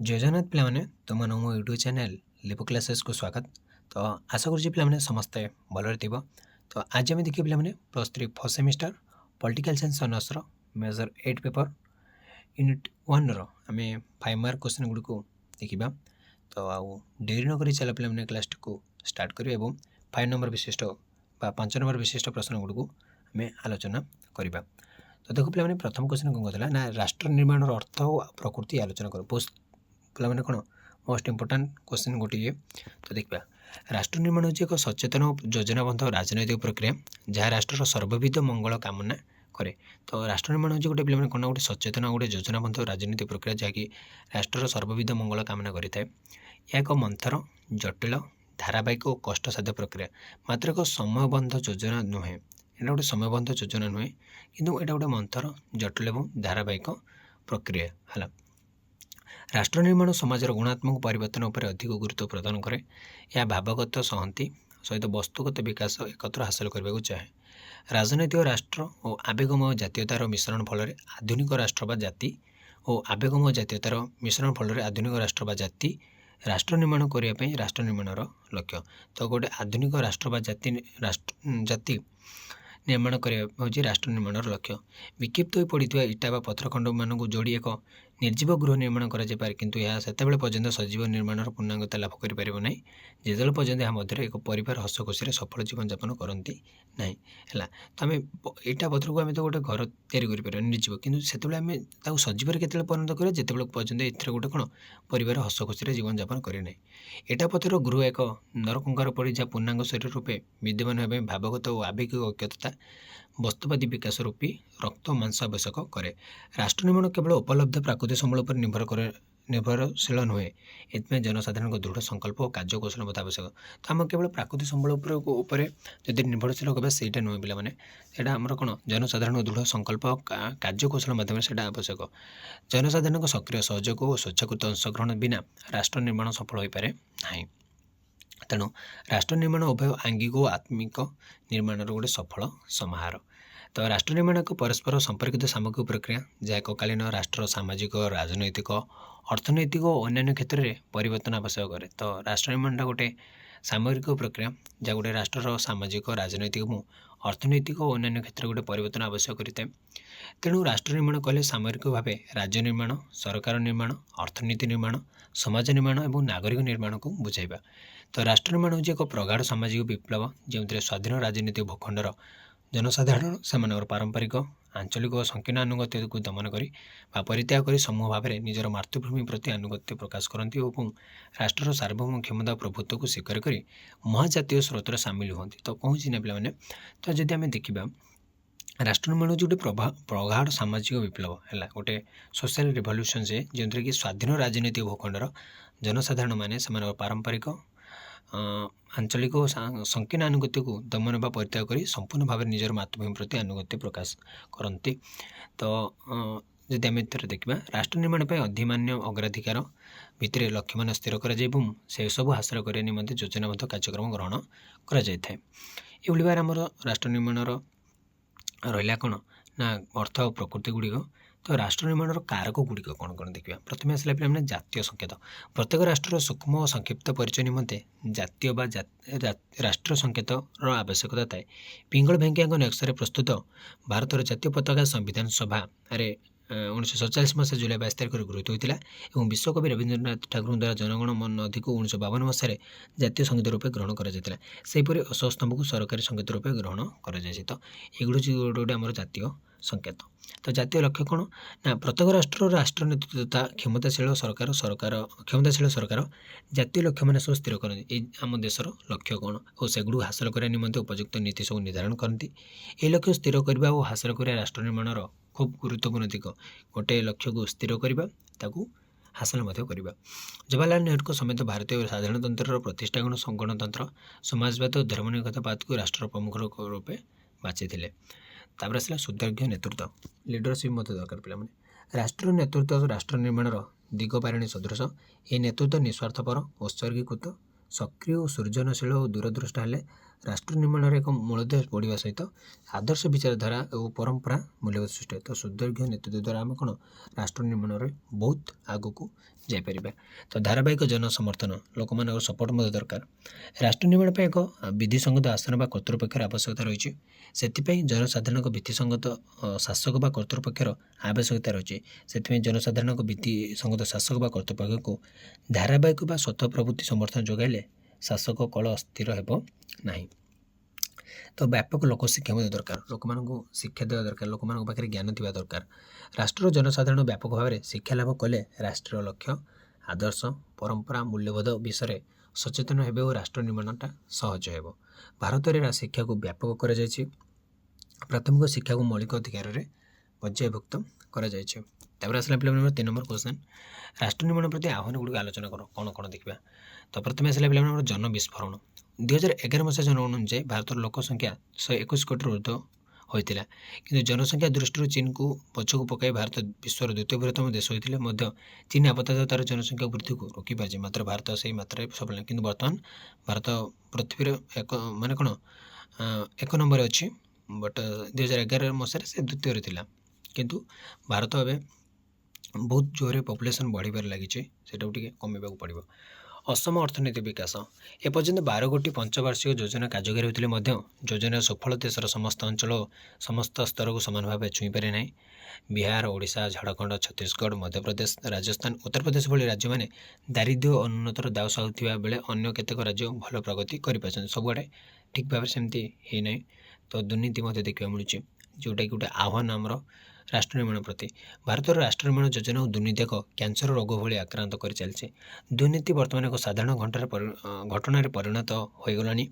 जय जगन्नाथ पिलाମାନେ ତୁମମାନଙ୍କୁ ମୋ ୟୁଟ୍ୟୁବ୍ ଚ୍ୟାନେଲ୍ ଲିପୁ କ୍ଲାସେସ୍କୁ ସ୍ୱାଗତ। ତ ଆଶା କରୁଛି ପିଲାମାନେ ସମସ୍ତେ ଭଲରେ ଥିବ। ତ ଆଜି ଆମେ ଦେଖିବା ପିଲାମାନେ +3 ଫର୍ଷ୍ଟ ସେମିଷ୍ଟର ପଲିଟିକାଲ ସାଇନ୍ସ ଅନର୍ସର ମେଜର 8 ପେପର ୟୁନିଟ୍ 1ର ଆମେ 5 ମାର୍କ କ୍ୱେଶ୍ଚନ୍ ଗୁଡ଼ିକୁ ଦେଖିବା। ତ ଆଉ ଡେରି ନ କରି ଚାଲ ପିଲାମାନେ କ୍ଲାସ୍ଟିକୁ ଷ୍ଟାର୍ଟ କରିବା ଏବଂ 5 ନମ୍ବର ବିଶିଷ୍ଟ ବା 5 ନମ୍ବର ବିଶିଷ୍ଟ ପ୍ରଶ୍ନ ଗୁଡ଼ିକୁ ଆମେ ଆଲୋଚନା କରିବା। ତ ଦେଖୁ ପିଲାମାନେ ପ୍ରଥମ କ୍ୱେଶ୍ଚନ୍ କ'ଣ କହିଥିଲା ନା ରାଷ୍ଟ୍ର ନିର୍ମାଣର ଅର୍ଥ ଓ ପ୍ରକୃତି ଆଲୋଚନା କର। ପିଲାମାନେ କ'ଣ ମୋଷ୍ଟ ଇମ୍ପୋର୍ଟାଣ୍ଟ କ୍ୱେଶ୍ଚନ୍ ଗୋଟିଏ। ତ ଦେଖିବା ରାଷ୍ଟ୍ର ନିର୍ମାଣ ହେଉଛି ଏକ ସଚେତନ ଯୋଜନାବଦ୍ଧ ରାଜନୈତିକ ପ୍ରକ୍ରିୟା ଯାହା ରାଷ୍ଟ୍ରର ସର୍ବବିଧ ମଙ୍ଗଳ କାମନା କରେ। ତ ରାଷ୍ଟ୍ର ନିର୍ମାଣ ହେଉଛି ଗୋଟେ ପିଲାମାନେ କ'ଣ ଗୋଟେ ସଚେତନ ଗୋଟେ ଯୋଜନାବଦ୍ଧ ରାଜନୈତିକ ପ୍ରକ୍ରିୟା ଯାହାକି ରାଷ୍ଟ୍ରର ସର୍ବବିଧ ମଙ୍ଗଳ କାମନା କରିଥାଏ। ଏହା ଏକ ମନ୍ଥର ଜଟିଳ ଧାରାବାହିକ ଓ କଷ୍ଟସାଧ୍ୟ ପ୍ରକ୍ରିୟା ମାତ୍ର ଏକ ସମୟବଦ୍ଧ ଯୋଜନା ନୁହେଁ। ଏଇଟା ଗୋଟେ ସମୟବଦ୍ଧ ଯୋଜନା ନୁହେଁ କିନ୍ତୁ ଏଇଟା ଗୋଟେ ମନ୍ଥର ଜଟିଳ ଏବଂ ଧାରାବାହିକ ପ୍ରକ୍ରିୟା ହେଲା। ରାଷ୍ଟ୍ର ନିର୍ମାଣ ସମାଜର ଗୁଣାତ୍ମକ ପରିବର୍ତ୍ତନ ଉପରେ ଅଧିକ ଗୁରୁତ୍ୱ ପ୍ରଦାନ କରେ। ଏହା ଭାବଗତ ସଂହତି ସହିତ ବସ୍ତୁଗତ ବିକାଶ ଏକତ୍ର ହାସଲ କରିବାକୁ ଚାହେଁ। ରାଜନୈତିକ ରାଷ୍ଟ୍ର ଓ ଆବେଗମୟ ଜାତୀୟତାର ମିଶ୍ରଣ ଫଳରେ ଆଧୁନିକ ରାଷ୍ଟ୍ର ବା ଜାତି ରାଷ୍ଟ୍ର ନିର୍ମାଣ କରିବା ପାଇଁ ରାଷ୍ଟ୍ର ନିର୍ମାଣର ଲକ୍ଷ୍ୟ। ତ ଗୋଟେ ଆଧୁନିକ ରାଷ୍ଟ୍ର ବା ଜାତି ନିର୍ମାଣ କରିବା ହେଉଛି ରାଷ୍ଟ୍ର ନିର୍ମାଣର ଲକ୍ଷ୍ୟ। ବିକ୍ଷିପ୍ତ ହୋଇ ପଡ଼ିଥିବା ଇଟା ବା ପଥରଖଣ୍ଡମାନଙ୍କୁ ଯୋଡ଼ି ଏକ ନିର୍ଜୀବ ଗୃହ ନିର୍ମାଣ କରାଯାଇପାରେ କିନ୍ତୁ ଏହା ସେତେବେଳେ ପର୍ଯ୍ୟନ୍ତ ସଜୀବ ନିର୍ମାଣର ପୂର୍ଣ୍ଣାଙ୍ଗତା ଲାଭ କରିପାରିବ ନାହିଁ ଯେତେବେଳେ ପର୍ଯ୍ୟନ୍ତ ଏହା ମଧ୍ୟରେ ଏକ ପରିବାର ହସ ଖୁସିରେ ସଫଳ ଜୀବନଯାପନ କରନ୍ତି ନାହିଁ ହେଲା। ତ ଆମେ ଇଟା ପଥରକୁ ଆମେ ତ ଗୋଟେ ଘର ତିଆରି କରିପାରିବା ନିର୍ଜୀବ କିନ୍ତୁ ସେତେବେଳେ ଆମେ ତାକୁ ସଜୀବରେ କେତେବେଳେ ପରିଣତ କରିବା ଯେତେବେଳେ ପର୍ଯ୍ୟନ୍ତ ଏଥିରେ ଗୋଟେ କ'ଣ ପରିବାର ହସ ଖୁସିରେ ଜୀବନଯାପନ କରେ ନାହିଁ। ଇଟା ପଥର ଗୃହ ଏକ ନରକଙ୍କାର ପରି ଯାହା ପୂର୍ଣ୍ଣାଙ୍ଗ ଶରୀର ରୂପେ ବିଦ୍ୟମାନ ହେବା ପାଇଁ ଭାବଗତ ଓ ଆବେଗିକ ଐକ୍ୟତା ବସ୍ତୁବାଦୀ ବିକାଶ ରୂପୀ ରକ୍ତ ଓ ମାଂସ ଆବଶ୍ୟକ କରେ। ରାଷ୍ଟ୍ର ନିର୍ମାଣ କେବଳ ଉପଲବ୍ଧ ପ୍ରାକୃତିକ ସମ୍ବଳ ଉପରେ ନିର୍ଭରଶୀଳ ନୁହେଁ ଏଥିପାଇଁ ଜନସାଧାରଣଙ୍କ ଦୃଢ଼ ସଂକଳ୍ପ ଓ କାର୍ଯ୍ୟକୌଶଳ ମଧ୍ୟ ଆବଶ୍ୟକ। ତ ଆମେ କେବଳ ପ୍ରାକୃତିକ ସମ୍ବଳ ଉପରେ ଯଦି ନିର୍ଭରଶୀଳ କରିବା ସେଇଟା ନୁହେଁ ପିଲାମାନେ, ସେଇଟା ଆମର କ'ଣ ଜନସାଧାରଣଙ୍କ ଦୃଢ଼ ସଂକଳ୍ପ କାର୍ଯ୍ୟକୌଶଳ ମାଧ୍ୟମରେ ସେଇଟା ଆବଶ୍ୟକ। ଜନସାଧାରଣଙ୍କ ସକ୍ରିୟ ସହଯୋଗ ଓ ସ୍ୱଚ୍ଛାକୃତ ଅଂଶଗ୍ରହଣ ବିନା ରାଷ୍ଟ୍ର ନିର୍ମାଣ ସଫଳ ହୋଇପାରେ ନାହିଁ। ତେଣୁ ରାଷ୍ଟ୍ର ନିର୍ମାଣ ଉଭୟ ଆଙ୍ଗିକ ଓ ଆତ୍ମିକ ନିର୍ମାଣର ଗୋଟେ ସଫଳ ସମାହାର। ତ ରାଷ୍ଟ୍ର ନିର୍ମାଣ ଏକ ପରସ୍ପର ସମ୍ପର୍କିତ ସାମଗ୍ରିକ ପ୍ରକ୍ରିୟା ଯାହା ଏକକାଳୀନ ରାଷ୍ଟ୍ର ସାମାଜିକ ରାଜନୈତିକ ଅର୍ଥନୈତିକ ଓ ଅନ୍ୟାନ୍ୟ କ୍ଷେତ୍ରରେ ପରିବର୍ତ୍ତନ ଆବଶ୍ୟକ କରେ। ତ ରାଷ୍ଟ୍ର ନିର୍ମାଣଟା ଗୋଟେ ସାମଗ୍ରିକ ପ୍ରକ୍ରିୟା ଯାହା ଗୋଟେ ରାଷ୍ଟ୍ରର ସାମାଜିକ ରାଜନୈତିକ ଏବଂ ଅର୍ଥନୈତିକ ଓ ଅନ୍ୟାନ୍ୟ କ୍ଷେତ୍ରରେ ଗୋଟେ ପରିବର୍ତ୍ତନ ଆବଶ୍ୟକ କରିଥାଏ। ତେଣୁ ରାଷ୍ଟ୍ର ନିର୍ମାଣ କହିଲେ ସାମରିକ ଭାବେ ରାଜ୍ୟ ନିର୍ମାଣ ସରକାର ନିର୍ମାଣ ଅର୍ଥନୀତି ନିର୍ମାଣ ସମାଜ ନିର୍ମାଣ ଏବଂ ନାଗରିକ ନିର୍ମାଣକୁ ବୁଝାଇବା। ତ ରାଷ୍ଟ୍ର ନିର୍ମାଣ ହେଉଛି ଏକ ପ୍ରଗାଢ଼ ସାମାଜିକ ବିପ୍ଳବ ଯେଉଁଥିରେ ସ୍ୱାଧୀନ ରାଜନୈତିକ ଭୂଖଣ୍ଡର ଜନସାଧାରଣ ସେମାନଙ୍କର ପାରମ୍ପରିକ ଆଞ୍ଚଳିକ ଓ ସଂକୀର୍ଣ୍ଣ ଆନୁଗତ୍ୟକୁ ଦମନ କରି ବା ପରିତ୍ୟାଗ କରି ସମୂହ ଭାବରେ ନିଜର ମାତୃଭୂମି ପ୍ରତି ଆନୁଗତ୍ୟ ପ୍ରକାଶ କରନ୍ତି ଏବଂ ରାଷ୍ଟ୍ରର ସାର୍ବଭୌମ କ୍ଷମତା ପ୍ରଭୁତ୍ୱକୁ ସ୍ୱୀକାର କରି ମହାଜାତୀୟ ସ୍ରୋତରେ ସାମିଲ ହୁଅନ୍ତି। ତ କହୁଛି ନା ପିଲାମାନେ, ତ ଯଦି ଆମେ ଦେଖିବା ରାଷ୍ଟ୍ର ନିର୍ମାଣ ହେଉଛି ଗୋଟେ ପ୍ରଗାଢ଼ ସାମାଜିକ ବିପ୍ଳବ ହେଲା, ଗୋଟେ ସୋସିଆଲ ରିଭଲ୍ୟୁସନ୍ ଯେଉଁଥିରେ କି ସ୍ୱାଧୀନ ରାଜନୈତିକ ଭୂଖଣ୍ଡର ଜନସାଧାରଣମାନେ ସେମାନଙ୍କର ପାରମ୍ପରିକ ଆଞ୍ଚଳିକ ଓ ସଂକୀର୍ଣ୍ଣ ଆନୁଗତ୍ୟକୁ ଦମନ ବା ପରିତ୍ୟାଗ କରି ସମ୍ପୂର୍ଣ୍ଣ ଭାବରେ ନିଜର ମାତୃଭୂମି ପ୍ରତି ଆନୁଗତ୍ୟ ପ୍ରକାଶ କରନ୍ତି। ତ ଯଦି ଆମେ ଏଥିରେ ଦେଖିବା ରାଷ୍ଟ୍ର ନିର୍ମାଣ ପାଇଁ ଅଧିମାନ୍ୟ ଅଗ୍ରାଧିକାର ଭିତରେ ଲକ୍ଷ୍ୟମାନ ସ୍ଥିର କରାଯାଏ ଏବଂ ସେସବୁ ହାସଲ କରିବା ନିମନ୍ତେ ଯୋଜନାବଦ୍ଧ କାର୍ଯ୍ୟକ୍ରମ ଗ୍ରହଣ କରାଯାଇଥାଏ। ଏଭଳି ଭାବରେ ଆମର ରାଷ୍ଟ୍ର ନିର୍ମାଣର ରହିଲା କ'ଣ ନା ଅର୍ଥ ଆଉ ପ୍ରକୃତି ଗୁଡ଼ିକ। ତ ରାଷ୍ଟ୍ର ନିର୍ମାଣର କାରକ ଗୁଡ଼ିକ କ'ଣ କ'ଣ ଦେଖିବା। ପ୍ରଥମେ ଆସିଲା ପିଲାମାନେ ଜାତୀୟ ସଂକେତ। ପ୍ରତ୍ୟେକ ରାଷ୍ଟ୍ରର ସୂକ୍ଷ୍ମ ଓ ସଂକ୍ଷିପ୍ତ ପରିଚୟ ନିମନ୍ତେ ଜାତୀୟ ବା ରାଷ୍ଟ୍ର ସଂକେତର ଆବଶ୍ୟକତା ଥାଏ। ପିଙ୍ଗଳ ଭେଙ୍କିୟାଙ୍କ ନକ୍ସାରେ ପ୍ରସ୍ତୁତ ଭାରତର ଜାତୀୟ ପତାକା ସମ୍ବିଧାନ ସଭାରେ 1947 ମସିହା ଜୁଲାଇ 22 ତାରିଖରେ ଗୃହୀତ ହୋଇଥିଲା ଏବଂ ବିଶ୍ୱକବି ରବୀନ୍ଦ୍ରନାଥ ଠାକୁରଙ୍କ ଦ୍ୱାରା ଜନଗଣ ମନ ଅଧିକ 1952 ମସିହାରେ ଜାତୀୟ ସଙ୍ଗୀତ ରୂପେ ଗ୍ରହଣ କରାଯାଇଥିଲା। ସେହିପରି ଅଶୋକ ସ୍ତମ୍ଭକୁ ସରକାରୀ ସଙ୍ଗୀତ ରୂପେ ଗ୍ରହଣ କରାଯାଇଛି। ତ ଏଗୁଡ଼ି ହେଉଛି ଗୋଟେ ଆମର ଜାତୀୟ ସଂକେତ। ତ ଜାତୀୟ ଲକ୍ଷ୍ୟ କ'ଣ ନା ପ୍ରତ୍ୟେକ ରାଷ୍ଟ୍ରର ରାଷ୍ଟ୍ର ନେତୃତ୍ୱ କ୍ଷମତାଶୀଳ ସରକାର ଜାତୀୟ ଲକ୍ଷ୍ୟମାନ ସବୁ ସ୍ଥିର କରନ୍ତି। ଏଇ ଆମ ଦେଶର ଲକ୍ଷ୍ୟ କ'ଣ ଓ ସେଗୁଡ଼ିକୁ ହାସଲ କରିବା ନିମନ୍ତେ ଉପଯୁକ୍ତ ନୀତି ସବୁ ନିର୍ଦ୍ଧାରଣ କରନ୍ତି। ଏହି ଲକ୍ଷ୍ୟ ସ୍ଥିର କରିବା ଓ ହାସଲ କରିବା ରାଷ୍ଟ୍ର ନିର୍ମାଣର ଖୁବ୍ ଗୁରୁତ୍ୱପୂର୍ଣ୍ଣ ଦିଗ। ଗୋଟିଏ ଲକ୍ଷ୍ୟକୁ ସ୍ଥିର କରିବା ତାକୁ ହାସଲ ମଧ୍ୟ କରିବା। ଜବାହରଲାଲ ନେହେରୁଙ୍କ ସମେତ ଭାରତୀୟ ସାଧାରଣତନ୍ତ୍ରର ପ୍ରତିଷ୍ଠାଗଣ ଗଣତନ୍ତ୍ର ସମାଜବାଦ ଓ ଧର୍ମନିରପେକ୍ଷତାବାଦକୁ ରାଷ୍ଟ୍ରର ପ୍ରମୁଖ ରୂପେ ବାଛିଥିଲେ। ତାପରେ ଆସିଲା ସୁଦୀର୍ଘ ନେତୃତ୍ୱ ଲିଡରସିପ୍ ମଧ୍ୟ ଦରକାର ପିଲାମାନେ। ରାଷ୍ଟ୍ର ନେତୃତ୍ୱ ରାଷ୍ଟ୍ର ନିର୍ମାଣର ଦିଗ ପାରଣୀ ସଦୃଶ। ଏହି ନେତୃତ୍ୱ ନିଃସ୍ୱାର୍ଥପର ଉତ୍ସର୍ଗୀକୃତ ସକ୍ରିୟ ଓ ସୃଜନଶୀଳ ଓ ଦୂରଦୃଷ୍ଟ ହେଲେ ରାଷ୍ଟ୍ର ନିର୍ମାଣରେ ଏକ ମୂଳୋଦ୍ଦେଶ ବଢ଼ିବା ସହିତ ଆଦର୍ଶ ବିଚାରଧାରା ଓ ପରମ୍ପରା ମୂଲ୍ୟବୋଧ ସୃଷ୍ଟି ହୁଏ। ତ ସୁଦୀର୍ଘ ନେତୃତ୍ୱ ଦ୍ୱାରା ଆମେ କ'ଣ ରାଷ୍ଟ୍ର ନିର୍ମାଣରେ ବହୁତ ଆଗକୁ ଯାଇପାରିବା। ତ ଧାରାବାହିକ ଜନସମର୍ଥନ ଲୋକମାନଙ୍କର ସପୋର୍ଟ ମଧ୍ୟ ଦରକାର। ରାଷ୍ଟ୍ର ନିର୍ମାଣ ପାଇଁ ଏକ ବିଧିସଙ୍ଗତ ଆସନ ବା କର୍ତ୍ତୃପକ୍ଷର ଆବଶ୍ୟକତା ରହିଛି। ସେଥିପାଇଁ ଜନସାଧାରଣଙ୍କ ଭିତ୍ତିସଙ୍ଗତ ଶାସକ ବା କର୍ତ୍ତୃପକ୍ଷର ଆବଶ୍ୟକତା ରହିଛି। ସେଥିପାଇଁ ଜନସାଧାରଣଙ୍କ ଭିତ୍ତିସଙ୍ଗତ ଶାସକ ବା କର୍ତ୍ତୃପକ୍ଷକୁ ଧାରାବାହିକ ବା ସ୍ୱତଃ ପ୍ରବୃତ୍ତି ସମର୍ଥନ ଯୋଗାଇଲେ ଶାସକ କଳ ସ୍ଥିର ହେବ ନାହିଁ। ତ ବ୍ୟାପକ ଲୋକ ଶିକ୍ଷା ମଧ୍ୟ ଦରକାର। ଲୋକମାନଙ୍କୁ ଶିକ୍ଷା ଦେବା ଦରକାର। ଲୋକମାନଙ୍କ ପାଖରେ ଜ୍ଞାନ ଥିବା ଦରକାର। ରାଷ୍ଟ୍ରର ଜନସାଧାରଣ ବ୍ୟାପକ ଭାବରେ ଶିକ୍ଷା ଲାଭ କଲେ ରାଷ୍ଟ୍ରର ଲକ୍ଷ୍ୟ ଆଦର୍ଶ ପରମ୍ପରା ମୂଲ୍ୟବୋଧ ବିଷୟରେ ସଚେତନ ହେବେ ଓ ରାଷ୍ଟ୍ର ନିର୍ମାଣଟା ସହଜ ହେବ। ଭାରତରେ ଶିକ୍ଷାକୁ ବ୍ୟାପକ କରାଯାଇଛି। ପ୍ରାଥମିକ ଶିକ୍ଷାକୁ ମୌଳିକ ଅଧିକାରରେ ପର୍ଯ୍ୟାୟଭୁକ୍ତ କରାଯାଇଛି। ତାପରେ ଆସିଲା ପିଲାମାନଙ୍କର 3 ନମ୍ବର କ୍ୱେଶ୍ଚନ୍, ରାଷ୍ଟ୍ର ନିର୍ମାଣ ପ୍ରତି ଆହ୍ୱାନ ଗୁଡ଼ିକ ଆଲୋଚନା କର। କ'ଣ କ'ଣ ଦେଖିବା? ତ ପ୍ରଥମେ ଆସିଲା ପିଲାମାନଙ୍କର ଜନ ବିସ୍ଫୋରଣ। 2011 ମସିହା ଜନଗଣନା ଅନୁଯାୟୀ ଭାରତର ଲୋକ ସଂଖ୍ୟା 121 କୋଟିରୁ ଉର୍ଦ୍ଧ୍ୱ ହୋଇଥିଲା। କିନ୍ତୁ ଜନସଂଖ୍ୟା ଦୃଷ୍ଟିରୁ ଚୀନକୁ ପଛକୁ ପକାଇ ଭାରତ ବିଶ୍ୱର ଦ୍ୱିତୀୟ ବୃହତ୍ତମ ଦେଶ ହୋଇଥିଲେ ମଧ୍ୟ ଚୀନ ଆପାତତଃ ତାର ଜନସଂଖ୍ୟା ବୃଦ୍ଧିକୁ ରୋକିପାରିଛି। ମାତ୍ର ଭାରତ ସେହି ମାତ୍ରାରେ ସଫଳ ନାହିଁ। କିନ୍ତୁ ବର୍ତ୍ତମାନ ଭାରତ ପୃଥିବୀର ଏକ ନମ୍ବରରେ ଅଛି। ବଟ୍ 2011 ମସିହାରେ ସେ ଦ୍ୱିତୀୟରେ ଥିଲା। କିନ୍ତୁ ଭାରତ ଏବେ ବହୁତ ଜୋରରେ ପପୁଲେସନ୍ ବଢ଼ିବାରେ ଲାଗିଛି। ସେଟାକୁ ଟିକେ କମିବାକୁ ପଡ଼ିବ। ଅସମ ଅର୍ଥନୈତିକ ବିକାଶ। ଏପର୍ଯ୍ୟନ୍ତ 12 ଗୋଟି ପଞ୍ଚବାର୍ଷିକ ଯୋଜନା କାର୍ଯ୍ୟକାରୀ ହୋଇଥିଲେ ମଧ୍ୟ ଯୋଜନାର ସୁଫଳ ଦେଶର ସମସ୍ତ ଅଞ୍ଚଳ ଓ ସମସ୍ତ ସ୍ତରକୁ ସମାନ ଭାବେ ଛୁଇଁପାରେ ନାହିଁ। ବିହାର, ଓଡ଼ିଶା, ଝାଡ଼ଖଣ୍ଡ, ଛତିଶଗଡ଼, ମଧ୍ୟପ୍ରଦେଶ, ରାଜସ୍ଥାନ, ଉତ୍ତରପ୍ରଦେଶ ଭଳି ରାଜ୍ୟମାନେ ଦାରିଦ୍ର୍ୟ ଓ ଅନୁନ୍ନତର ଦାଉ ସାହୁଥିବା ବେଳେ ଅନ୍ୟ କେତେକ ରାଜ୍ୟ ଭଲ ପ୍ରଗତି କରିପାରିଛନ୍ତି। ସବୁଆଡ଼େ ଠିକ୍ ଭାବରେ ସେମିତି ହେଇନାହିଁ। ତ ଦୁର୍ନୀତି ମଧ୍ୟ ଦେଖିବାକୁ ମିଳୁଛି, ଯେଉଁଟାକି ଗୋଟେ ଆହ୍ୱାନ ଆମର ରାଷ୍ଟ୍ର ନିର୍ମାଣ ପ୍ରତି। ଭାରତର ରାଷ୍ଟ୍ର ନିର୍ମାଣ ଯୋଜନା ଓ ଦୁର୍ନୀତି ଏକ କ୍ୟାନ୍ସର ରୋଗ ଭଳି ଆକ୍ରାନ୍ତ କରି ଚାଲିଛି। ଦୁର୍ନୀତି ବର୍ତ୍ତମାନ ଏକ ସାଧାରଣ ଘଟଣାରେ ପରିଣତ ହୋଇଗଲାଣି।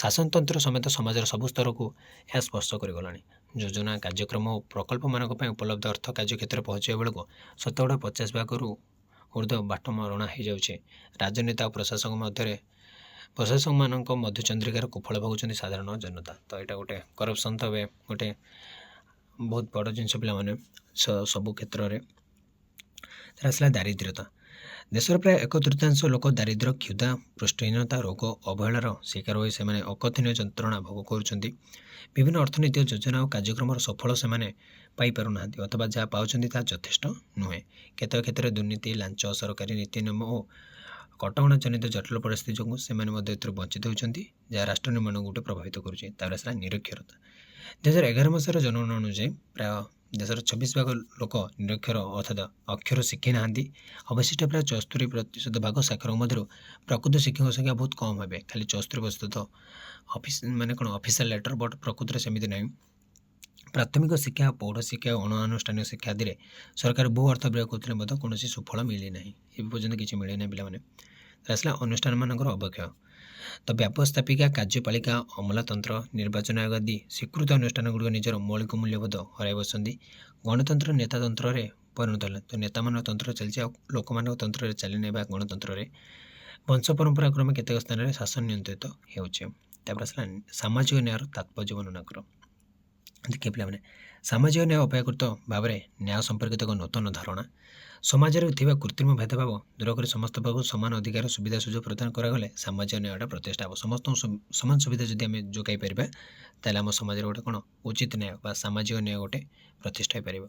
ଶାସନତନ୍ତ୍ର ସମେତ ସମାଜର ସବୁ ସ୍ତରକୁ ଏହା ସ୍ପର୍ଶ କରିଗଲାଣି। ଯୋଜନା କାର୍ଯ୍ୟକ୍ରମ ଓ ପ୍ରକଳ୍ପମାନଙ୍କ ପାଇଁ ଉପଲବ୍ଧ ଅର୍ଥ କାର୍ଯ୍ୟକ୍ଷେତ୍ରରେ ପହଞ୍ଚିବା ବେଳକୁ 50% ଉର୍ଦ୍ଧ୍ୱ ବାଟ ମରଣା ହୋଇଯାଉଛି। ରାଜନେତା ଓ ପ୍ରଶାସକମାନଙ୍କ ମଧ୍ୟଚନ୍ଦ୍ରିକାର କୁଫଳ ଭୋଗୁଛନ୍ତି ସାଧାରଣ ଜନତା। ତ ଏଇଟା ଗୋଟେ କରପସନ୍ ତ ଏବେ ଗୋଟେ ବହୁତ ବଡ଼ ଜିନିଷ ପିଲାମାନେ ସବୁ କ୍ଷେତ୍ରରେ। ତାର ଆସିଲା ଦାରିଦ୍ର୍ୟତା। ଦେଶର ପ୍ରାୟ 1/3 ଲୋକ ଦାରିଦ୍ର୍ୟ, କ୍ଷୁଧା, ପୃଷ୍ଟିହୀନତା, ରୋଗ, ଅବହେଳାର ଶିକାର ହୋଇ ସେମାନେ ଅକଥନୀୟ ଯନ୍ତ୍ରଣା ଭୋଗ କରୁଛନ୍ତି। ବିଭିନ୍ନ ଅର୍ଥନୈତିକ ଯୋଜନା ଓ କାର୍ଯ୍ୟକ୍ରମର ସଫଳ ସେମାନେ ପାଇପାରୁନାହାନ୍ତି ଅଥବା ଯାହା ପାଉଛନ୍ତି ତାହା ଯଥେଷ୍ଟ ନୁହେଁ। କେତେକ କ୍ଷେତ୍ରରେ ଦୁର୍ନୀତି, ଲାଞ୍ଚ, ସରକାରୀ ନୀତି ନିୟମ ଓ କଟକଣା ଜନିତ ଜଟିଳ ପରିସ୍ଥିତି ଯୋଗୁଁ ସେମାନେ ମଧ୍ୟ ଏଥିରୁ ବଞ୍ଚିତ ହେଉଛନ୍ତି, ଯାହା ରାଷ୍ଟ୍ର ନିର୍ମାଣକୁ ଗୋଟେ ପ୍ରଭାବିତ କରୁଛି। ତାପରେ ଆସିଲା ନିରକ୍ଷରତା। 2011 ମସିହାର ଜନଗଣନା ଅନୁଯାୟୀ ପ୍ରାୟ ଦେଶର 26% ଲୋକ ନିରକ୍ଷର ଅର୍ଥାତ୍ ଅକ୍ଷର ଶିଖି ନାହାନ୍ତି। ଅବଶିଷ୍ଟ ପ୍ରାୟ 74% ସାକ୍ଷରଙ୍କ ମଧ୍ୟରୁ ପ୍ରକୃତ ଶିକ୍ଷକଙ୍କ ସଂଖ୍ୟା ବହୁତ କମ୍ ହେବେ। ଖାଲି 74% ଅଫିସିଆଲ ଲେଟର, ବଟ୍ ପ୍ରକୃତରେ ସେମିତି ନାହିଁ। ପ୍ରାଥମିକ ଶିକ୍ଷା, ପୌଢ଼ ଶିକ୍ଷା ଓ ଅଣଆନୁଷ୍ଠାନିକ ଶିକ୍ଷା ଆଦିରେ ସରକାର ବହୁ ଅର୍ଥ ବ୍ୟୟ କରୁଥିଲେ ମଧ୍ୟ କୌଣସି ସୁଫଳ ମିଳିନାହିଁ। ଏବେ ପର୍ଯ୍ୟନ୍ତ କିଛି ମିଳିନାହିଁ ପିଲାମାନେ। ଆସିଲା ଅନୁଷ୍ଠାନମାନଙ୍କର ଅବକ୍ଷୟ। ତ ବ୍ୟବସ୍ଥାପିକା, କାର୍ଯ୍ୟପାଳିକା, ଅମଲାତନ୍ତ୍ର, ନିର୍ବାଚନ ଆୟୋଗ ଆଦି ସ୍ୱୀକୃତ ଅନୁଷ୍ଠାନଗୁଡ଼ିକ ନିଜର ମୌଳିକ ମୂଲ୍ୟବୋଧ ହରାଇ ବସନ୍ତି। ଗଣତନ୍ତ୍ର ନେତାତନ୍ତ୍ରରେ ପରିଣତ ହେଲା। ତ ନେତାମାନଙ୍କ ତନ୍ତ୍ର ଚାଲିଛି ଆଉ ଲୋକମାନଙ୍କ ତନ୍ତ୍ରରେ ଚାଲିନାହିଁ ବା ଗଣତନ୍ତ୍ରରେ। ବଂଶ ପରମ୍ପରା କ୍ରମେ କେତେକ ସ୍ଥାନରେ ଶାସନ ନିୟନ୍ତ୍ରିତ ହେଉଛି। ତାପରେ ଆସିଲା ସାମାଜିକ ନ୍ୟାୟର ତାତ୍ପର୍ଯ୍ୟ ବର୍ଣ୍ଣନା କର। ଦେଖିବେ ପିଲାମାନେ, ସାମାଜିକ ନ୍ୟାୟ ଅପେକ୍ଷାକୃତ ଭାବରେ ନ୍ୟାୟ ସମ୍ପର୍କିତ ଏକ ନୂତନ ଧାରଣା। ସମାଜରେ ଥିବା କୃତ୍ରିମ ଭେଦଭାବ ଦୂର କରି ସମସ୍ତ ବର୍ଗକୁ ସମାନ ଅଧିକାର ସୁବିଧା ସୁଯୋଗ ପ୍ରଦାନ କରାଗଲେ ସାମାଜିକ ନ୍ୟାୟଟା ପ୍ରତିଷ୍ଠା ହେବ। ସମସ୍ତଙ୍କୁ ସମାନ ସୁବିଧା ଯଦି ଆମେ ଯୋଗାଇ ପାରିବା ତାହେଲେ ଆମ ସମାଜରେ ଗୋଟେ କ'ଣ ଉଚିତ ନ୍ୟାୟ ବା ସାମାଜିକ ନ୍ୟାୟ ଗୋଟେ ପ୍ରତିଷ୍ଠା ହୋଇପାରିବ।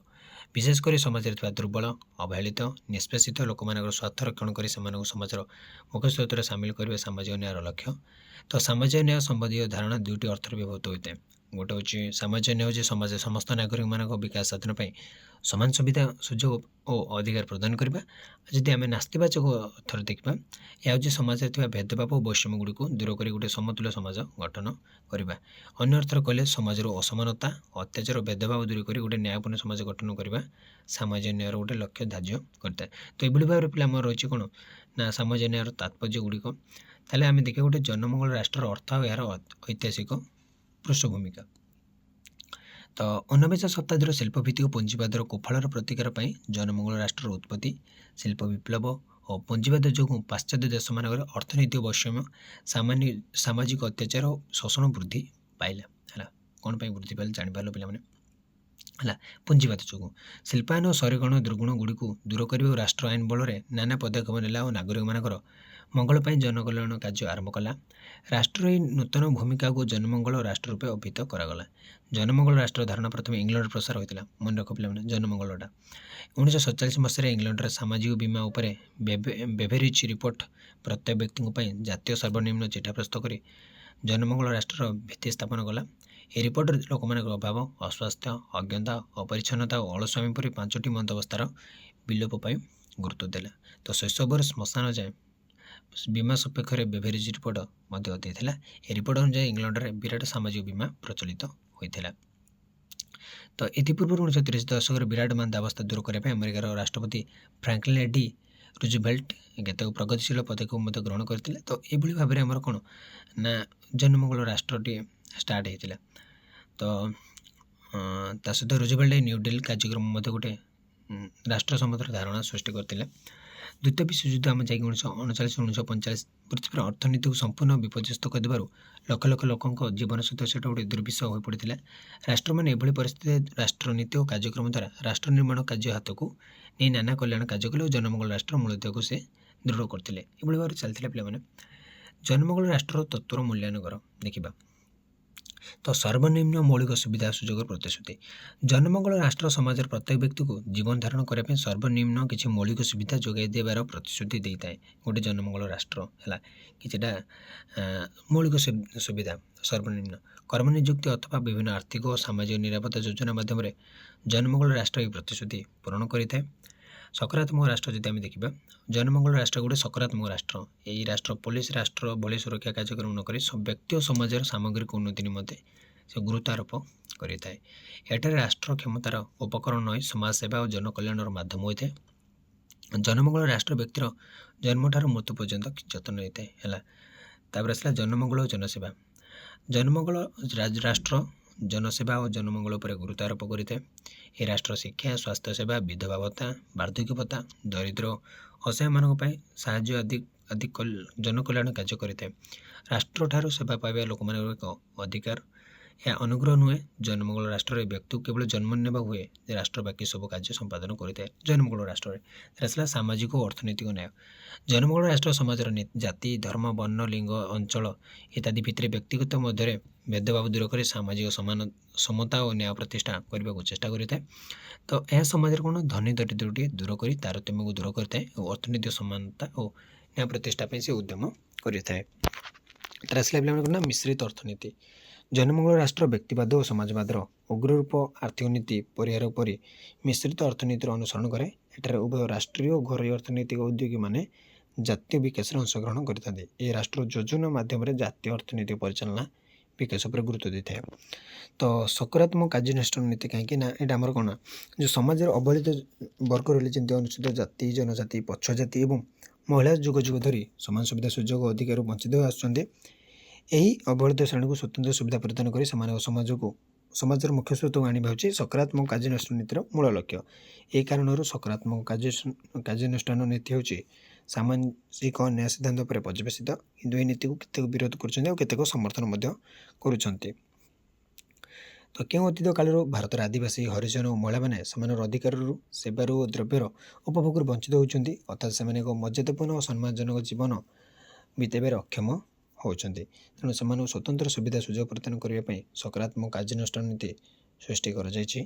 ବିଶେଷ କରି ସମାଜରେ ଥିବା ଦୁର୍ବଳ, ଅବହେଳିତ, ନିଷ୍ପେଷିତ ଲୋକମାନଙ୍କର ସ୍ୱାର୍ଥ ରକ୍ଷଣ କରି ସେମାନଙ୍କୁ ସମାଜର ମୁଖ୍ୟସ୍ରୋତରେ ସାମିଲ କରିବା ସାମାଜିକ ନ୍ୟାୟର ଲକ୍ଷ୍ୟ। ତ ସାମାଜିକ ନ୍ୟାୟ ସମ୍ବନ୍ଧୀୟ ଧାରଣା ଦୁଇଟି ଅର୍ଥରେ ବ୍ୟବହୃତ ହୋଇଥାଏ। ଗୋଟେ ହେଉଛି ସାମାଜିକ ନ୍ୟାୟ ହେଉଛି ସମାଜରେ ସମସ୍ତ ନାଗରିକମାନଙ୍କ ବିକାଶ ସାଧନ ପାଇଁ ସମାନ ସୁବିଧା ସୁଯୋଗ ଓ ଅଧିକାର ପ୍ରଦାନ କରିବା। ଯଦି ଆମେ ନାସ୍ତିବାଚକ ଅର୍ଥରେ ଦେଖିବା, ଏହା ହେଉଛି ସମାଜରେ ଥିବା ଭେଦଭାବ ଓ ବୈଷମ୍ୟ ଗୁଡ଼ିକୁ ଦୂର କରି ଗୋଟେ ସମତୁଲ୍ୟ ସମାଜ ଗଠନ କରିବା। ଅନ୍ୟ ଅର୍ଥରେ କହିଲେ ସମାଜରୁ ଅସମାନତା, ଅତ୍ୟାଚାର, ଭେଦଭାବ ଦୂର କରି ଗୋଟେ ନ୍ୟାୟପୂର୍ଣ୍ଣ ସମାଜ ଗଠନ କରିବା ସାମାଜିକ ନ୍ୟାୟର ଗୋଟେ ଲକ୍ଷ୍ୟ ଧାର୍ଯ୍ୟ କରିଥାଏ। ତ ଏଭଳି ଭାବରେ ପିଲା ଆମର ରହିଛି କ'ଣ ନା ସାମାଜିକ ନ୍ୟାୟର ତାତ୍ପର୍ଯ୍ୟ ଗୁଡ଼ିକ। ତାହେଲେ ଆମେ ଦେଖିବା ଗୋଟେ ଜନମଙ୍ଗଳ ରାଷ୍ଟ୍ରର ଅର୍ଥ ଆଉ ଏହାର ଐତିହାସିକ ପୃଷ୍ଠଭୂମିକା। ତ 19 ଶତାବ୍ଦୀର ଶିଳ୍ପଭିତ୍ତିକ ପୁଞ୍ଜିବାଦର କୁଫଳର ପ୍ରତିକାର ପାଇଁ ଜନମଙ୍ଗଳ ରାଷ୍ଟ୍ରର ଉତ୍ପତ୍ତି, ଶିଳ୍ପ ବିପ୍ଳବ ଓ ପୁଞ୍ଜିବାଦ ଯୋଗୁଁ ପାଶ୍ଚାତ୍ୟ ଦେଶମାନଙ୍କରେ ଅର୍ଥନୈତିକ ବୈଷମ୍ୟ, ସାମାଜିକ ଅତ୍ୟାଚାର ଓ ଶୋଷଣ ବୃଦ୍ଧି ପାଇଲା। ହେଲା, କ'ଣ ପାଇଁ ବୃଦ୍ଧି ପାଇଲା ଜାଣିପାରିଲ ପିଲାମାନେ? ହେଲା, ପୁଞ୍ଜିବାଦ ଯୋଗୁଁ ଶିଳ୍ପାୟନ ଓ ଶହରୀକରଣ ଦୁର୍ଗୁଣ ଗୁଡ଼ିକୁ ଦୂର କରିବା ଓ ରାଷ୍ଟ୍ର ଆଇନ ବଳରେ ନାନା ପଦକ୍ଷେପ ନେଲା ଓ ନାଗରିକମାନଙ୍କର ମଙ୍ଗଳ ପାଇଁ ଜନକଲ୍ୟାଣ କାର୍ଯ୍ୟ ଆରମ୍ଭ କଲା। ରାଷ୍ଟ୍ରର ଏହି ନୂତନ ଭୂମିକାକୁ ଜନମଙ୍ଗଳ ରାଷ୍ଟ୍ର ରୂପେ ଅଭିହିତ କରାଗଲା। ଜନମଙ୍ଗଳ ରାଷ୍ଟ୍ର ଧାରଣା ପ୍ରଥମେ ଇଂଲଣ୍ଡରେ ପ୍ରସାର ହୋଇଥିଲା। ମନେ ରଖ ପିଲାମାନେ, ଜନମଙ୍ଗଳଟା 1947 ମସିହାରେ ଇଂଲଣ୍ଡର ସାମାଜିକ ବୀମା ଉପରେ ବେଭେରିଜ୍ ରିପୋର୍ଟ ପ୍ରତ୍ୟେକ ବ୍ୟକ୍ତିଙ୍କ ପାଇଁ ଜାତୀୟ ସର୍ବନିମ୍ନ ଚିଠା ପ୍ରସ୍ତୁତ କରି ଜନମଙ୍ଗଳ ରାଷ୍ଟ୍ରର ଭିତ୍ତି ସ୍ଥାପନ କଲା। ଏହି ରିପୋର୍ଟରେ ଲୋକମାନଙ୍କର ଅଭାବ, ଅସ୍ୱାସ୍ଥ୍ୟ, ଅଜ୍ଞତା, ଅପରିଚ୍ଛନ୍ନତା ଓ ଅଳସୁଆମୀ ପରି 5ଟି ମନ୍ଦାବସ୍ଥାର ବିଲୋପ ପାଇଁ ଗୁରୁତ୍ୱ ଦେଲା। ତ ଶୈଶବରୁ ଶ୍ମଶାନ ଯାଏଁ ବୀମା ସପକ୍ଷରେ ବେଭେରିଜ୍ ରିପୋର୍ଟ ମଧ୍ୟ ଦେଇଥିଲା। ଏହି ରିପୋର୍ଟ ଅନୁଯାୟୀ ଇଂଲଣ୍ଡରେ ବିରାଟ ସାମାଜିକ ବୀମା ପ୍ରଚଳିତ ହୋଇଥିଲା। ତ ଏଥିପୂର୍ବରୁ 1930 ଦଶକରେ ବିରାଟ ମାନ୍ଦାବସ୍ଥା ଦୂର କରିବା ପାଇଁ ଆମେରିକାର ରାଷ୍ଟ୍ରପତି ଫ୍ରାଙ୍କଲିନ୍ ଡି ରୁଜଭେଲ୍ଟ କେତେକ ପ୍ରଗତିଶୀଳ ପଦକ୍ଷେପ ମଧ୍ୟ ଗ୍ରହଣ କରିଥିଲେ। ତ ଏଭଳି ଭାବରେ ଆମର କ'ଣ ନା ଜନମଙ୍ଗଳ ରାଷ୍ଟ୍ରଟି ଷ୍ଟାର୍ଟ ହେଇଥିଲା। ତ ତା ସହିତ ରୁଜଭେଲ୍ଟ ନ୍ୟୁ ଡିଲ୍ କାର୍ଯ୍ୟକ୍ରମ ମଧ୍ୟ ଗୋଟେ ରାଷ୍ଟ୍ର ସମ୍ବନ୍ଧରେ ଧାରଣା ସୃଷ୍ଟି କରିଥିଲେ। ଦ୍ୱିତୀୟ ବିଶ୍ୱଯୁଦ୍ଧ ଆମେ ଯାଇକି 1939-1945 ପୃଥିବୀର ଅର୍ଥନୀତିକୁ ସମ୍ପୂର୍ଣ୍ଣ ବିପର୍ଯ୍ୟସ୍ତ କରିଦେବାରୁ ଲକ୍ଷ ଲକ୍ଷ ଲୋକଙ୍କ ଜୀବନ ସହିତ ସେଇଟା ଗୋଟେ ଦୁର୍ବିଷହ ହୋଇପଡ଼ିଥିଲା। ରାଷ୍ଟ୍ରମାନେ ଏଭଳି ପରିସ୍ଥିତିରେ ରାଷ୍ଟ୍ରନୀତି ଓ କାର୍ଯ୍ୟକ୍ରମ ଦ୍ୱାରା ରାଷ୍ଟ୍ର ନିର୍ମାଣ କାର୍ଯ୍ୟ ହାତକୁ ନେଇ ନାନା କଲ୍ୟାଣ କାର୍ଯ୍ୟ କଲେ ଓ ଜନମଙ୍ଗଳ ରାଷ୍ଟ୍ର ମୂଳତ୍ୱକୁ ସେ ଦୃଢ଼ କରିଥିଲେ। ଏଭଳି ଭାବରେ ଚାଲିଥିଲା ପିଲାମାନେ। ଜନମଙ୍ଗଳ ରାଷ୍ଟ୍ରର ତତ୍ତ୍ୱର ମୂଲ୍ୟାୟନ କର ଦେଖିବା। ତ ସର୍ବନିମ୍ନ ମୌଳିକ ସୁବିଧା ସୁଯୋଗର ପ୍ରତିଶ୍ରୁତି। ଜନମଙ୍ଗଳ ରାଷ୍ଟ୍ର ସମାଜର ପ୍ରତ୍ୟେକ ବ୍ୟକ୍ତିକୁ ଜୀବନ ଧାରଣ କରିବା ପାଇଁ ସର୍ବନିମ୍ନ କିଛି ମୌଳିକ ସୁବିଧା ଯୋଗାଇ ଦେବାର ପ୍ରତିଶ୍ରୁତି ଦେଇଥାଏ। ଗୋଟେ ଜନମଙ୍ଗଳ ରାଷ୍ଟ୍ର ହେଲା କିଛିଟା ମୌଳିକ ସୁବିଧା ସର୍ବନିମ୍ନ କର୍ମ ନିଯୁକ୍ତି ଅଥବା ବିଭିନ୍ନ ଆର୍ଥିକ ଓ ସାମାଜିକ ନିରାପତ୍ତା ଯୋଜନା ମାଧ୍ୟମରେ ଜନମଙ୍ଗଳ ରାଷ୍ଟ୍ର ଏହି ପ୍ରତିଶ୍ରୁତି ପୂରଣ କରିଥାଏ। ସକାରାତ୍ମକ ରାଷ୍ଟ୍ର ଯଦି ଆମେ ଦେଖିବା, ଜନମଙ୍ଗଳ ରାଷ୍ଟ୍ର ଗୋଟେ ସକାରାତ୍ମକ ରାଷ୍ଟ୍ର। ଏହି ରାଷ୍ଟ୍ର ପୋଲିସ ରାଷ୍ଟ୍ର ଭଳି ସୁରକ୍ଷା କାର୍ଯ୍ୟକ୍ରମ ନକରି ବ୍ୟକ୍ତି ଓ ସମାଜର ସାମଗ୍ରିକ ଉନ୍ନତି ନିମନ୍ତେ ସେ ଗୁରୁତ୍ୱ ଆରୋପ କରିଥାଏ। ଏଠାରେ ରାଷ୍ଟ୍ର କ୍ଷମତାର ଉପକରଣ ହୋଇ ସମାଜ ସେବା ଓ ଜନକଲ୍ୟାଣର ମାଧ୍ୟମ ହୋଇଥାଏ। ଜନମଙ୍ଗଳ ରାଷ୍ଟ୍ର ବ୍ୟକ୍ତିର ଜନ୍ମଠାରୁ ମୃତ୍ୟୁ ପର୍ଯ୍ୟନ୍ତ ଯତ୍ନ ନେଇଥାଏ ହେଲା। ତାପରେ ଆସିଲା ଜନମଙ୍ଗଳ ଓ ଜନସେବା। ଜନମଙ୍ଗଳ ରାଷ୍ଟ୍ର ଜନସେବା ଓ ଜନମଙ୍ଗଳ ଉପରେ ଗୁରୁତ୍ୱ ଆରୋପ କରିଥାଏ। ଏହି ରାଷ୍ଟ୍ର ଶିକ୍ଷା, ସ୍ୱାସ୍ଥ୍ୟ ସେବା, ବିଧବା ଭତ୍ତା, ବାର୍ଦ୍ଧକ୍ୟ ଭତ୍ତା, ଦରିଦ୍ର ଅସହାୟମାନଙ୍କ ପାଇଁ ସାହାଯ୍ୟ ଆଦି ଜନକଲ୍ୟାଣ କାର୍ଯ୍ୟ କରିଥାଏ। ରାଷ୍ଟ୍ରଠାରୁ ସେବା ପାଇବା ଲୋକମାନଙ୍କର ଏକ ଅଧିକାର। ଏହା ଅନୁଗ୍ରହ ନୁହେଁ। ଜନମଙ୍ଗଳ ରାଷ୍ଟ୍ରରେ ବ୍ୟକ୍ତିକୁ କେବଳ ଜନ୍ମ ନେବା ହୁଏ ଯେ ରାଷ୍ଟ୍ର ବାକି ସବୁ କାର୍ଯ୍ୟ ସମ୍ପାଦନ କରିଥାଏ ଜନମଙ୍ଗଳ ରାଷ୍ଟ୍ରରେ। ଆସିଲା ସାମାଜିକ ଓ ଅର୍ଥନୈତିକ ନ୍ୟାୟ। ଜନମଙ୍ଗଳ ରାଷ୍ଟ୍ର ସମାଜର ଜାତି, ଧର୍ମ, ବର୍ଣ୍ଣ, ଲିଙ୍ଗ, ଅଞ୍ଚଳ ଇତ୍ୟାଦି ଭିତ୍ତିରେ ବ୍ୟକ୍ତିଗତ ମଧ୍ୟରେ ଭେଦଭାବ ଦୂର କରି ସାମାଜିକ ସମତା ଓ ନ୍ୟାୟ ପ୍ରତିଷ୍ଠା କରିବାକୁ ଚେଷ୍ଟା କରିଥାଏ। ତ ଏହା ସମାଜରେ କ'ଣ ଧନୀ ଦରିଦ୍ରଟିଏ ଦୂର କରି ତାରତମ୍ୟକୁ ଦୂର କରିଥାଏ ଓ ଅର୍ଥନୈତିକ ସମାନତା ଓ ନ୍ୟାୟ ପ୍ରତିଷ୍ଠା ପାଇଁ ସେ ଉଦ୍ୟମ କରିଥାଏ। ତାର ଆସିଲା ପିଲାମାନଙ୍କର ନା ମିଶ୍ରିତ ଅର୍ଥନୀତି। ଜନମଙ୍ଗଳ ରାଷ୍ଟ୍ର ବ୍ୟକ୍ତିବାଦ ଓ ସମାଜବାଦର ଉଗ୍ରରୂପ ଆର୍ଥିକ ନୀତି ପରିହାର କରି ମିଶ୍ରିତ ଅର୍ଥନୀତିର ଅନୁସରଣ କରେ। ଏଠାରେ ଉଭୟ ରାଷ୍ଟ୍ରୀୟ ଓ ଘରୋଇ ଅର୍ଥନୈତିକ ଉଦ୍ୟୋଗୀମାନେ ଜାତୀୟ ବିକାଶରେ ଅଂଶଗ୍ରହଣ କରିଥାନ୍ତି। ଏହି ରାଷ୍ଟ୍ର ଯୋଜନା ମାଧ୍ୟମରେ ଜାତୀୟ ଅର୍ଥନୈତିକ ପରିଚାଳନା ବିକାଶ ଉପରେ ଗୁରୁତ୍ୱ ଦେଇଥାଏ। ତ ସକାରାତ୍ମକ କାର୍ଯ୍ୟାନୁଷ୍ଠାନ ନୀତି କାହିଁକି ନା ଏଇଟା ଆମର କ'ଣ ଯେଉଁ ସମାଜରେ ଅବହେଳିତ ବର୍ଗ ରହିଲେ ଯେମିତି ଅନୁସୂଚିତ ଜାତି, ଜନଜାତି, ପଛୁଆ ଜାତି ଏବଂ ମହିଳା ଯୁଗ ଯୁଗ ଧରି ସମାନ ସୁବିଧା ସୁଯୋଗ ଓ ଅଧିକାରରୁ ବଞ୍ଚିତ ହୋଇ ଆସୁଛନ୍ତି। ଏହି ଅବହେଳିତ ଶ୍ରେଣୀକୁ ସ୍ୱତନ୍ତ୍ର ସୁବିଧା ପ୍ରଦାନ କରି ସେମାନଙ୍କ ସମାଜର ମୁଖ୍ୟ ସ୍ରୋତକୁ ଆଣିବା ହେଉଛି ସକାରାତ୍ମକ କାର୍ଯ୍ୟାନୁଷ୍ଠାନ ନୀତିର ମୂଳ ଲକ୍ଷ୍ୟ। ଏହି କାରଣରୁ ସକାରାତ୍ମକ କାର୍ଯ୍ୟାନୁଷ୍ଠାନ ନୀତି ହେଉଛି ସାମାଜିକ ନ୍ୟାୟ ସିଦ୍ଧାନ୍ତ ଉପରେ ପର୍ଯ୍ୟବେସିତ। କିନ୍ତୁ ଏହି ନୀତିକୁ କେତେକ ବିରୋଧ କରୁଛନ୍ତି ଆଉ କେତେକ ସମର୍ଥନ ମଧ୍ୟ କରୁଛନ୍ତି। ତ କେଉଁ ଅତୀତ କାଳରୁ ଭାରତର ଆଦିବାସୀ, ହରିଜନ ଓ ମହିଳାମାନେ ସେମାନଙ୍କର ଅଧିକାରରୁ, ସେବାରୁ ଓ ଦ୍ରବ୍ୟର ଉପଭୋଗରୁ ବଞ୍ଚିତ ହେଉଛନ୍ତି। ଅର୍ଥାତ୍ ସେମାନେ ଏକ ମର୍ଯ୍ୟାଦାପୂର୍ଣ୍ଣ ଓ ସମ୍ମାନଜନକ ଜୀବନ ବିତାଇବାରେ ଅକ୍ଷମ ହେଉଛନ୍ତି। ତେଣୁ ସେମାନଙ୍କୁ ସ୍ୱତନ୍ତ୍ର ସୁବିଧା ସୁଯୋଗ ପ୍ରଦାନ କରିବା ପାଇଁ ସକାରାତ୍ମକ କାର୍ଯ୍ୟାନୁଷ୍ଠାନ ନୀତି ସୃଷ୍ଟି କରାଯାଇଛି।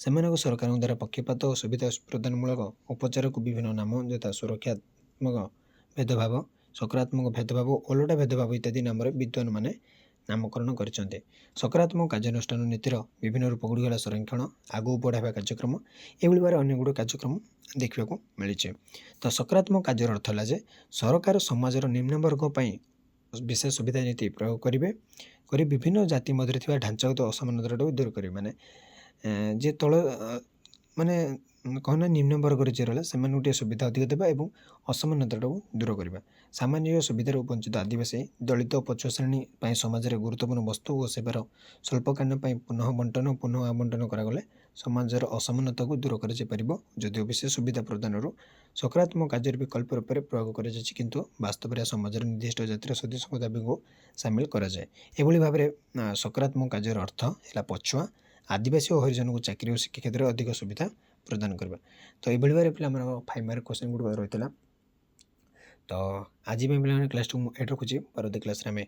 ସେମାନଙ୍କୁ ସରକାରଙ୍କ ଦ୍ୱାରା ପକ୍ଷପାତ ଓ ସୁବିଧା ପ୍ରଦାନମୂଳକ ଉପଚାରକୁ ବିଭିନ୍ନ ନାମ ଯଥା ସୁରକ୍ଷାତ୍ମକ ଭେଦଭାବ, ସକାରାତ୍ମକ ଭେଦଭାବ ଓ ଓଲଟା ଭେଦଭାବ ଇତ୍ୟାଦି ନାମରେ ବିଦ୍ୱାନମାନେ ନାମକରଣ କରିଛନ୍ତି। ସକାରାତ୍ମକ କାର୍ଯ୍ୟାନୁଷ୍ଠାନ ନୀତିର ବିଭିନ୍ନ ରୂପଗୁଡ଼ିକ ହେଲା ସଂରକ୍ଷଣ, ଆଗକୁ ବଢ଼ାଇବା କାର୍ଯ୍ୟକ୍ରମ, ଏଭଳି ଭାବରେ ଅନେକ ଗୁଡ଼ିଏ କାର୍ଯ୍ୟକ୍ରମ ଦେଖିବାକୁ ମିଳିଛି। ତ ସକାରାତ୍ମକ କାର୍ଯ୍ୟର ଅର୍ଥ ହେଲା ଯେ ସରକାର ସମାଜର ନିମ୍ନବର୍ଗ ପାଇଁ ବିଶେଷ ସୁବିଧା ନୀତି ପ୍ରୟୋଗ କରି ବିଭିନ୍ନ ଜାତି ମଧ୍ୟରେ ଥିବା ଢାଞ୍ଚାଗତ ଅସମାନତାକୁ ଦୂର କରିବେ। ମାନେ ଯିଏ ତଳ ମାନେ କ'ଣ ନା ନିମ୍ନ ବର୍ଗରେ ଯିଏ ରହିଲା ସେମାନଙ୍କୁ ଟିକେ ସୁବିଧା ଅଧିକ ଦେବା ଏବଂ ଅସମାନତାଟାକୁ ଦୂର କରିବା। ସାମାଜିକ ସୁବିଧାରୁ ବଞ୍ଚିତ ଆଦିବାସୀ, ଦଳିତ ଓ ପଛୁଆ ଶ୍ରେଣୀ ପାଇଁ ସମାଜରେ ଗୁରୁତ୍ୱପୂର୍ଣ୍ଣ ବସ୍ତୁ ଓ ସେବାର ସ୍ୱଳ୍ପକାଳୀନ ପାଇଁ ପୁନଃ ଆବଣ୍ଟନ କରାଗଲେ ସମାଜର ଅସମାନତାକୁ ଦୂର କରାଯାଇପାରିବ। ଯଦିଓ ବିଶେଷ ସୁବିଧା ପ୍ରଦାନରୁ ସକାରାତ୍ମକ କାର୍ଯ୍ୟର ବିକଳ୍ପ ରୂପରେ ପ୍ରୟୋଗ କରାଯାଇଛି, କିନ୍ତୁ ବାସ୍ତବରେ ଏହା ସମାଜର ନିର୍ଦ୍ଦିଷ୍ଟ ଜାତିର ସଦସ୍ୟଙ୍କ ଦାବିକୁ ସାମିଲ କରାଯାଏ। ଏଭଳି ଭାବରେ ସକାରାତ୍ମକ କାର୍ଯ୍ୟର ଅର୍ଥ ହେଲା ପଛୁଆ, ଆଦିବାସୀ ଓ ହରିଜନଙ୍କୁ ଚାକିରି ଓ ଶିକ୍ଷା କ୍ଷେତ୍ରରେ ଅଧିକ ସୁବିଧା ପ୍ରଦାନ କରିବା। ତ ଏଇଭଳି ଭାବରେ ପିଲା ଆମର 5 ମାର୍କ କ୍ୱେଶ୍ଚନ୍ ଗୁଡ଼ିକ ରହିଥିଲା। ତ ତ ଆଜି ପାଇଁ ପିଲାମାନେ କ୍ଲାସ୍ଟିକୁ ମୁଁ ଏଇଠି ରଖୁଛି। ପରବର୍ତ୍ତୀ କ୍ଲାସ୍ରେ ଆମେ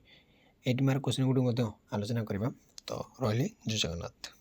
8 ମାର୍କ କୋଶ୍ଚିନ୍ ଗୁଡ଼ିକୁ ମଧ୍ୟ ଆଲୋଚନା କରିବା। ତ ରହିଲି, ଜୟ ଜଗନ୍ନାଥ।